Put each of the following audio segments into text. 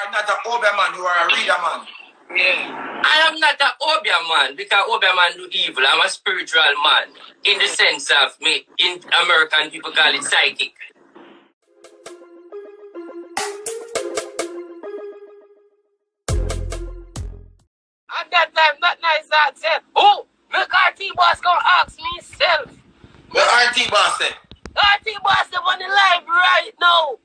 are not an Obia man, you are a reader man. Yeah. I am not an Obia man because Obia man do evil. I'm a spiritual man in the sense of me. In American people call it psychic. At that time, that nice that said, "Oh, make RT boss gonna ask me self." What RT boss said? RT boss is on the live right now.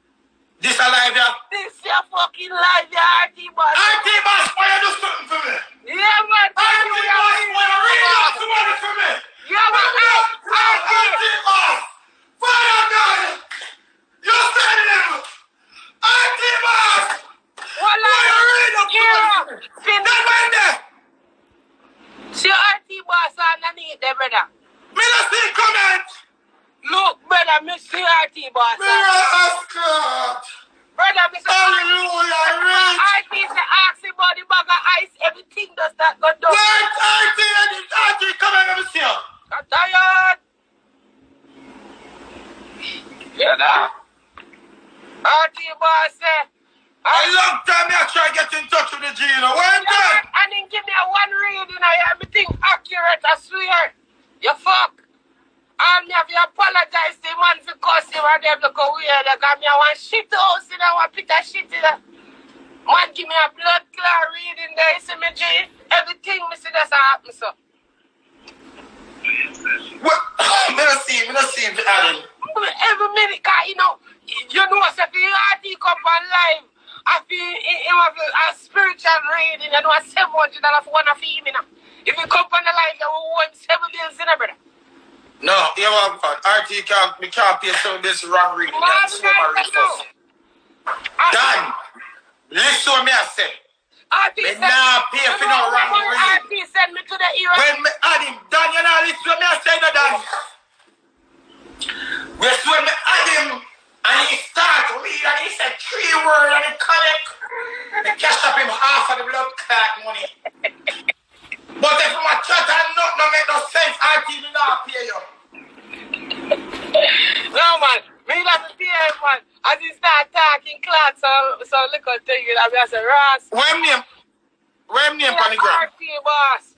This a live, yeah? This is a fucking live, yeah, RT boss. RT boss, why you do something for me? Yeah, man. RT boss, why you read out somebody for me? Yeah, man. RT boss, Father God, you said him. RT boss, why you read out somebody for me? That man there. See RT boss underneath there, brother. Me not see comment. Look, brother, me see RT boss. Brother, me see hallelujah, RT say ask him about the bag of ice, everything does that go down. Wait, RT, come here, let me see you. I'm tired. Yeah, now. RT boss say, a long time I try to get in touch with the Gino. Where am I? And then give me a one reading, everything accurate, I swear. You fuck. And me have to apologize to him man for cussing and them look weird. Because me have one shit house in there, one pit of shit in there. Man give me a blood clot reading there, you see me G? Everything me see that's happen, so. What? Me not see him, Adam. Every minute, cause you know if the RT come on live, I feel him have a spiritual reading, you know, $700 for one of him, you know. If you come on the live, you will want 7 bills in there, brother. No, you know what? RT can't pay some of this wrong reading. That's what my read first. Dan, listen to me, I say. Me not pay for no wrong reading. RT send me to the era. When me add him, Dan, you know, listen to me, I say no, Dan. When me add him, and he start read, and he said 3 words, and he connect, me cash up him half of the blood clot money. But if my chat and not make no sense, RT will not pay you. No, man. Me not to pay him, man. As he start talking clots, so little thing, I mean, I say, Ross. Where name on the ground? RT boss.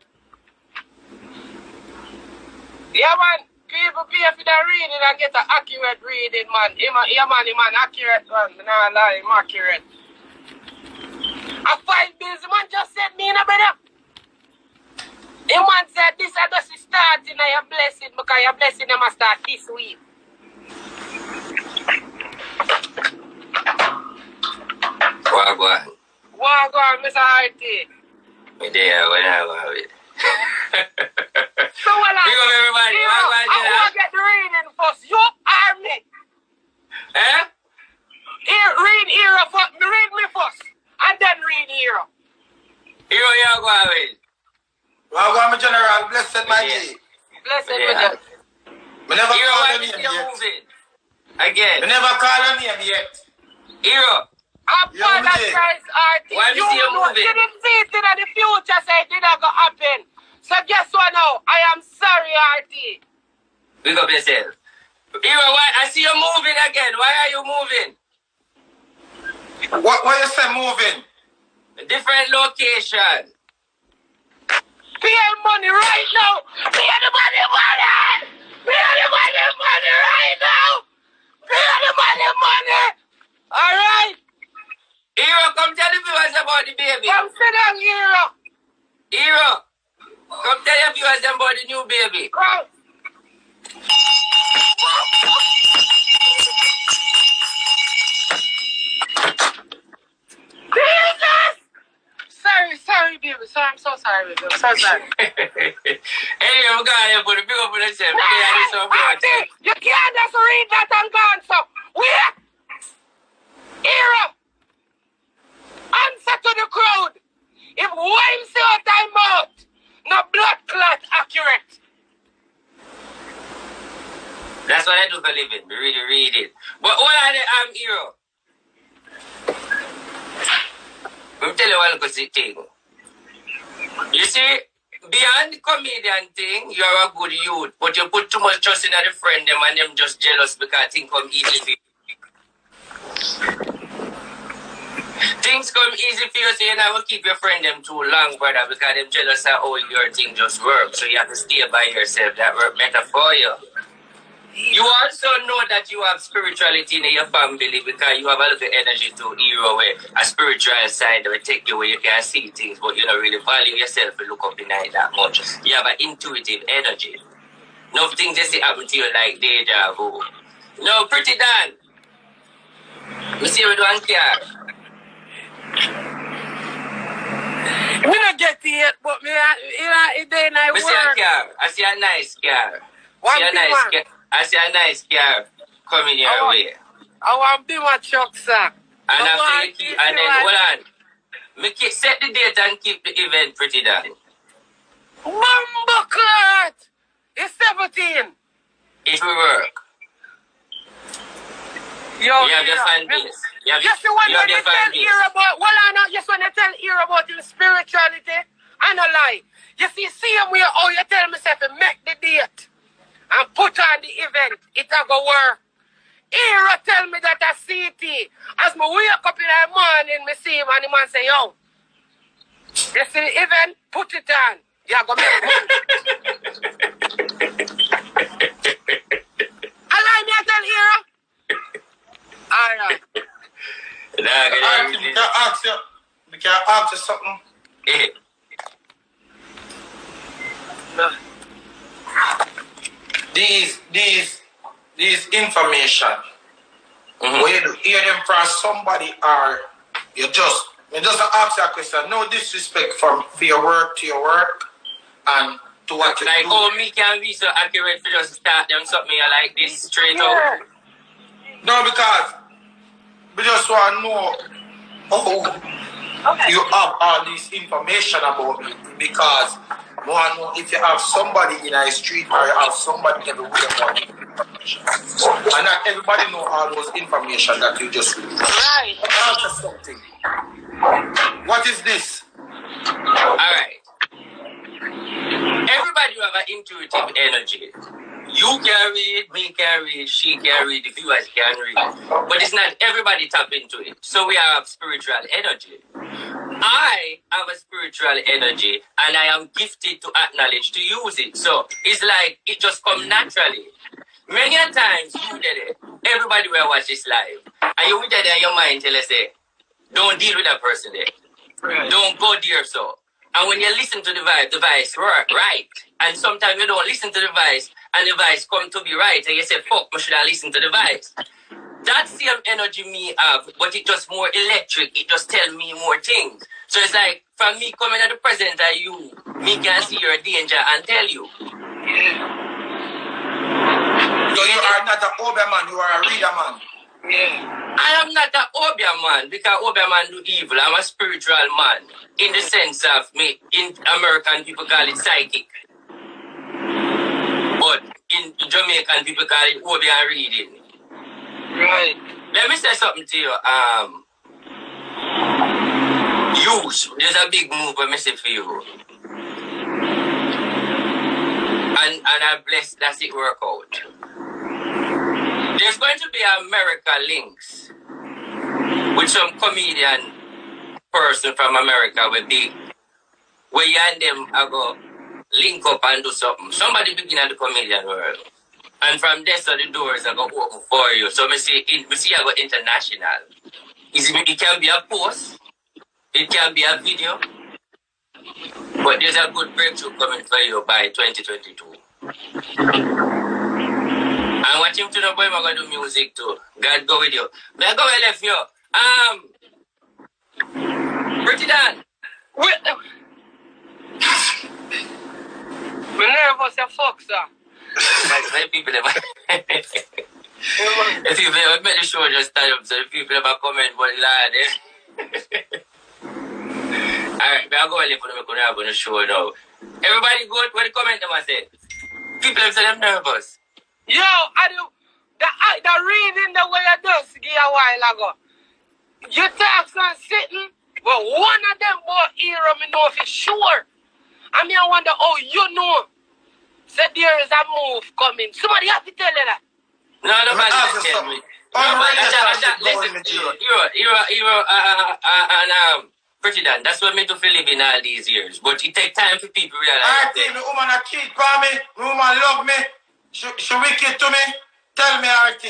Yeah, man. People pay for the reading and get an accurate reading, man. Him accurate, man. Nah, lie, him accurate. A 5 bills, man just said me, no, brother. The man said this is just starting and your blessing because your blessing them must start this week. Wagwan, Mr. RT. Me there, when I go with. So what I everybody, I want to get the reading first. You are me. Eh? Read Hero first. Read me first. And then read Hero. Hero, you go with. Well, I'm a general, blessed my G. Blessed with you. We never Hero, call why your you name yet. moving? Again. We never call your name yet. Hero. Apologize, RT. Why you moving? You didn't see it in the future, so it didn't go happen. So guess what now? I am sorry, RT. Pick up yourself. Hero, why? I see you moving again. Why are you moving? What you say moving? A different location. Pay money right now. Pay the money. Pay the money right now. Pay the money. All right. Hero, come tell the viewers about the baby. Come sit down, Hero. Hero, come tell your viewers about the new baby. Come. Jesus! Sorry, baby. I'm so sorry, baby. I'm so sorry. Hey, I'm going to put a big up on yourself. You can't just read that and gone, so wait! Hero! Answer to the crowd! If one say out time out, no blood clot accurate. That's what I do for a living. We really read it. But what are the Hero? Let me tell you one good thing. You see, beyond the comedian thing, you are a good youth, but you put too much trust in the friend them and them just jealous because things come easy for you. Things come easy for you, so you never keep your friend them too long, brother, because them jealous of how your thing just works. So you have to stay by yourself. That work better for you. You also know that you have spirituality in your family because you have a little energy to hero where a spiritual side will take you where you can see things, but you don't really value yourself and look up in night that much. You have an intuitive energy. No things just happen to you like deja vu. No, Pretty Dan. Me see you doing care. Me not get it, but me, it day night work. See a car. I see a nice car. I see a nice car coming your way. I want to be my truck, sir. And after you keep, and then, hold on. Me set the date and keep the event, Pretty Dan. Bumbleclot! It's 17. It will work. Yo, you have the fan base. Just when you tell here about, just when you tell here about your spirituality, I no lie. You see him where, oh, you tell myself to make the date and put on the event, it a go work. Hero tell me that I see it. As me wake up in the morning, me see him and the man say, yo, you see the event, put it on. You go make allow me to tell Hero. Alright. We can ask you something. No. These information, when you hear them from somebody or you just ask you a question, no disrespect for your work to your work and to what you like, do. oh, me can be so accurate for just start them something like this straight out. No, because we just want to know how you have all this information about me, because we want to know if you have somebody in a street or you have somebody everywhere about information. And not everybody know all those information that you just read. Right. Answer something. What is this? Alright. Everybody have an intuitive energy. You can read, me can read, she can read, the viewers can read. But it's not everybody tap into it. So we have spiritual energy. I have a spiritual energy and I am gifted to acknowledge, to use it. So it's like it just comes naturally. Many a times you did it. Everybody will watch this live. And you with that in your mind till you say, don't deal with that person there. Right. Don't go there so. And when you listen to the voice work right. And sometimes you don't listen to the voice and the voice come to be right. And you say, fuck, I should have listened to the voice. That same energy me have, but it just more electric. It just tell me more things. So it's like, from me coming at the present of you, me can see your danger and tell you. So you are not an Obia man, you are a reader man. Yeah. I am not an Obia man because Obia man do evil. I'm a spiritual man in the sense of me. In American people call it psychic, but in Jamaican people call it Obia reading. Right. Let me say something to you. Youth, there's a big move I say for you, and I'm blessed that it work out. There's going to be America links with some comedian person from America with big, where you and them are go link up and do something. Somebody begin at the comedian world. And from there, so the doors are going to open for you. So I see I go international. It can be a post. It can be a video. But there's a good breakthrough coming for you by 2022. And watch him to the boy, I'm going to do music too. God go with you. May I go and left you. Pretty Dan. Me nervous as fuck, sir. My people ever. If people ever make the show just stand up, so the people ever comment, but lad. Alright, I'll go and leave for them on the show now. Everybody good? What the comment them I say? People have said I'm nervous. Yo, the reading the way I do a while ago. You talk some sitting, but one of them boy hero me know for sure. I mean I wonder how you know. Said there is a move coming. Somebody have to tell you that. No, nobody has to tell me. Pretty done. That's what me to feel living all these years. But it take time for people to realize. I think the woman a cheat for me. The woman love me. She wicked to me. Tell me, RT.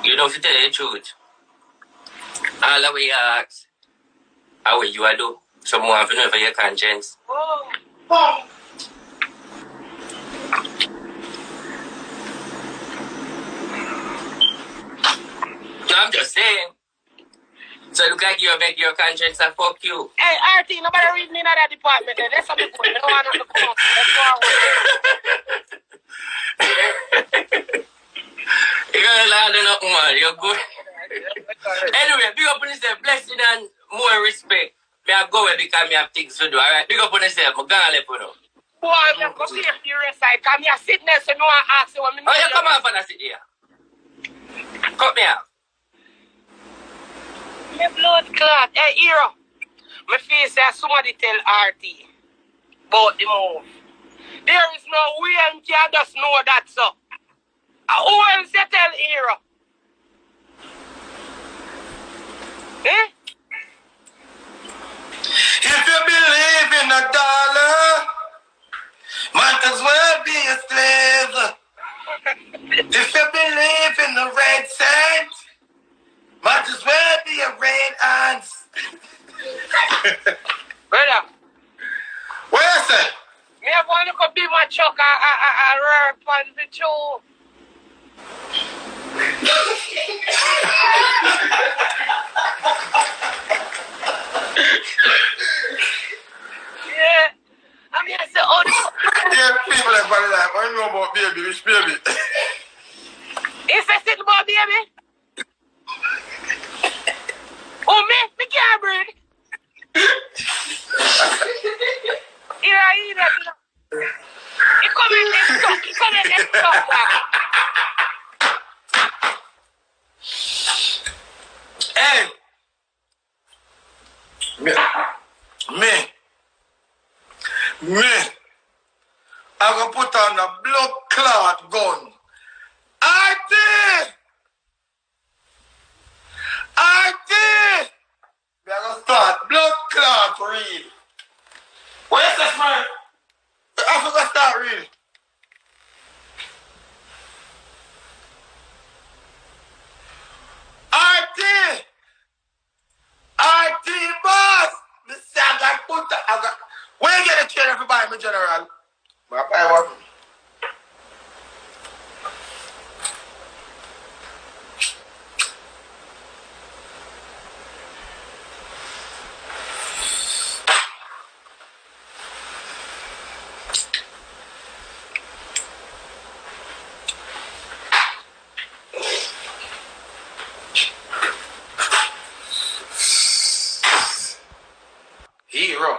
You know, if you tell the truth, all the way you ask, how will you do? Someone have to know for your conscience. Oh. No, I'm just saying. So look like you make your conscience and fuck you. Hey, RT, nobody reading in that department there. That's something good. No one on the phone. You're gonna land up, man. You're good. Anyway, big up on yourself. Blessing and more respect. Me I go because me have things to do. Alright, big up on yourself. I'm gonna let you know. Boy, I'm going to see if you're inside. Come here, sit there so no one asks you what me. Oh, yeah, come on, father, sit here. Cut me out. My blood clot. Hey, Hero. My face says somebody tell RT about the move. There is no way and can just know that, so. Who else you tell Hero? Eh? If you believe in a dollar, might as well be a slave. If you believe in the red cent, might as well be a red ants. Brother. What you say? Me have one to be my chuck a rare pan for two. Yeah. I'm here to say, oh, yeah, people like body like, I know about baby, which baby? Is that still about baby? Oh, me can't breathe. Here I eat it. You come in and talk, you come in and talk. Hey! Me. I'm gonna put on a blood clot gun. I did! We are gonna start blood clot read. What is this, man? I forgot to start reading. RT boss! Where you get a chair if you buy me, General? I want. Hero.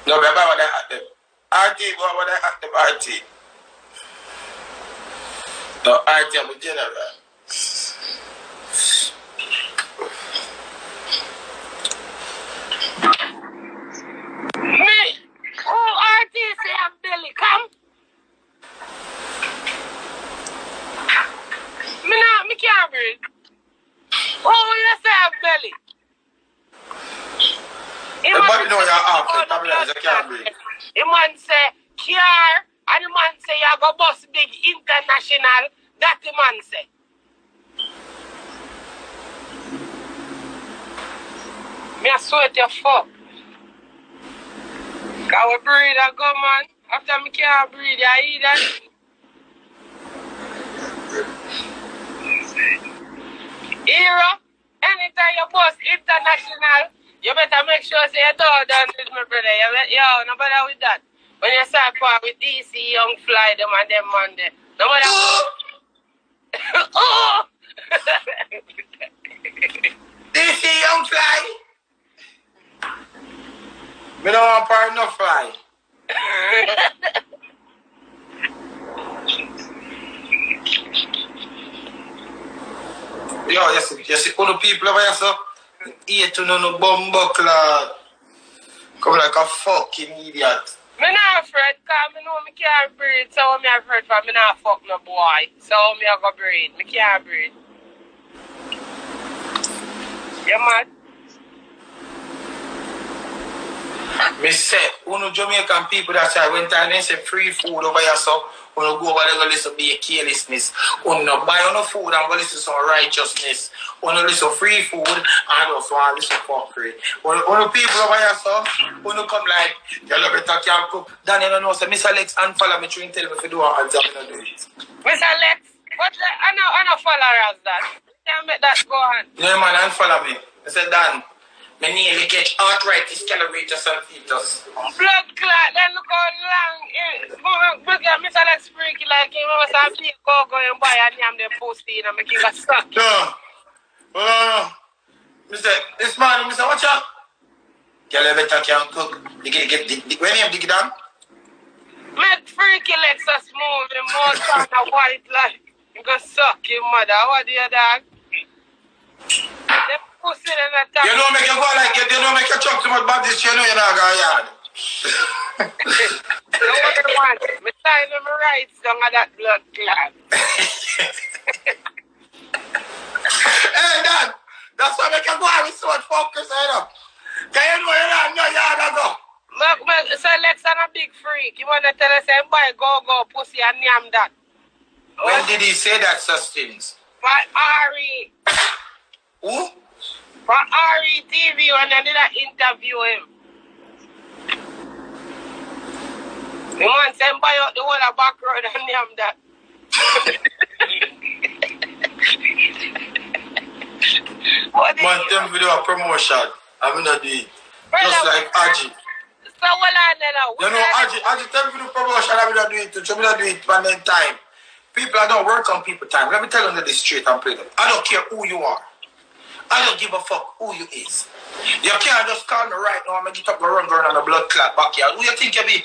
No, but what they at them? RT, what they at them? RT. No, RT, I'm a general. Me? Oh, RT say I'm Billy, come. Me can't breathe. Oh, you say I'm Billy. Everybody know you're off. You can't breathe. The man say, car, and the man say, you go bus big international. That the man say. Me I sweat your fuck. Can we breathe and go, man? After me can't breathe, you eat that? Hero, anytime you bus international, you better make sure say you don't done with my brother. Yo, no bother with that. When you start part with DC, Young Fly, them and them man there. No bother. Oh! DC Young Fly? Me don't want part no fly. Yo, you see all the people over here, so eat to no bumbo cloud. Come like a fucking idiot. Me not afraid, because I know me can't breathe, so me afraid for me not fuck no boy. So me I go breathe. Me can't breathe. Yeah, man. Me say, uno Jamaican people that's why when time they say free food over here, so uno go over there go listen to be a carelessness. Uno buy uno food and go listen to some righteousness. Uno listen free food and also want listen fuckery. Uno people over here, so uno come like, you better can't cook. Then you know, say, Mr. Lex unfollow me and tell me if you do a hands up, you don't do it. Mr. Lex, what I know follower as that. Can't make that go on. No man, unfollow me. I said, Dan. Me nearly get arthritis, sclerosis, and fetus. Blood clot, then look how long. Mr. Lex freaky like him. I was saying, go and buy and yam them posting and make it stuck. No. Mr. This man, Mr. Watch out. Girl, you better can cook. You get when you dig it down? Make freaky legs are smooth and more kind of white like. You go suck your mother. What do you dog? Pussy in the top. You know make you go like it, you know make you chop too much bad this, you know you're not going yard. No other one. Me sign them rights down at that blood clot. Hey Dad, that's why make you go out with so much focus, you know. Can you know you're not in your yard and go? So Lex on a big freak. You want to tell us him boy go pussy and yam that. When did he say that such things? For Ari. Who? For Ari TV when they did an interview him. The man said buy out the whole back road and yam that. Man, them video a promotion. I'm gonna do it. Just like Aji. So what I know? You know, Aji, tell me the promotion. I'm gonna do it too. I'm gonna do it one time. People, I don't work on people time. Let me tell you this straight and plain. I don't care who you are. I don't give a fuck who you is. You can't just call me right now and make it up and run on a blood clot backyard. Who you think you be?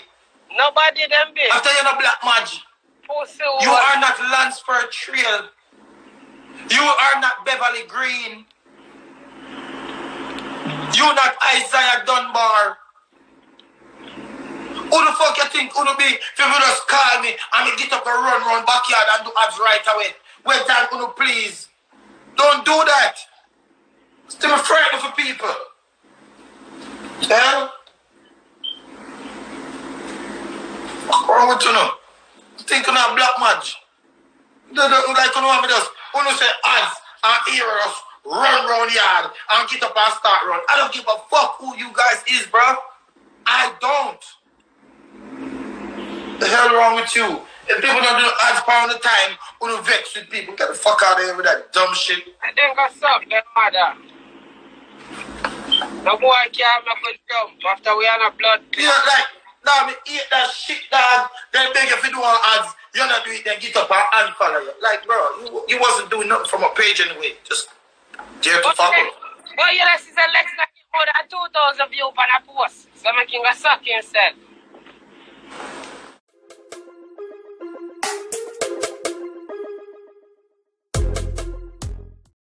Nobody them be. After you're not Black Magic. Pussy. You are not Lansford Trail. You are not Beverly Green. You not Isaiah Dunbar. Who the fuck you think who be if you just call me and me get up and run backyard and do ads right away? Wait time, who please. Don't do that. Still frightened for people. Yeah? What's wrong with you now? Think you know Black Magic? Like you know what I just who say ads and heroes run round yard and get up and start run. I don't give a fuck who you guys is, bro. I don't. The hell wrong with you? If people don't do ads pound the time, who don't vex with people, get the fuck out of here with that dumb shit. I think I suck them mother. No boy can't make a jump after we are a blood. Yeah, like, nah, me eat that shit, dog. Then beg if you do ads, you not do it, then get up and unfollow you. Like, bro, you wasn't doing nothing from a page anyway. Just dare to follow. Well, you know, since Lex got more than 2,000 views on a post. So making a suck himself.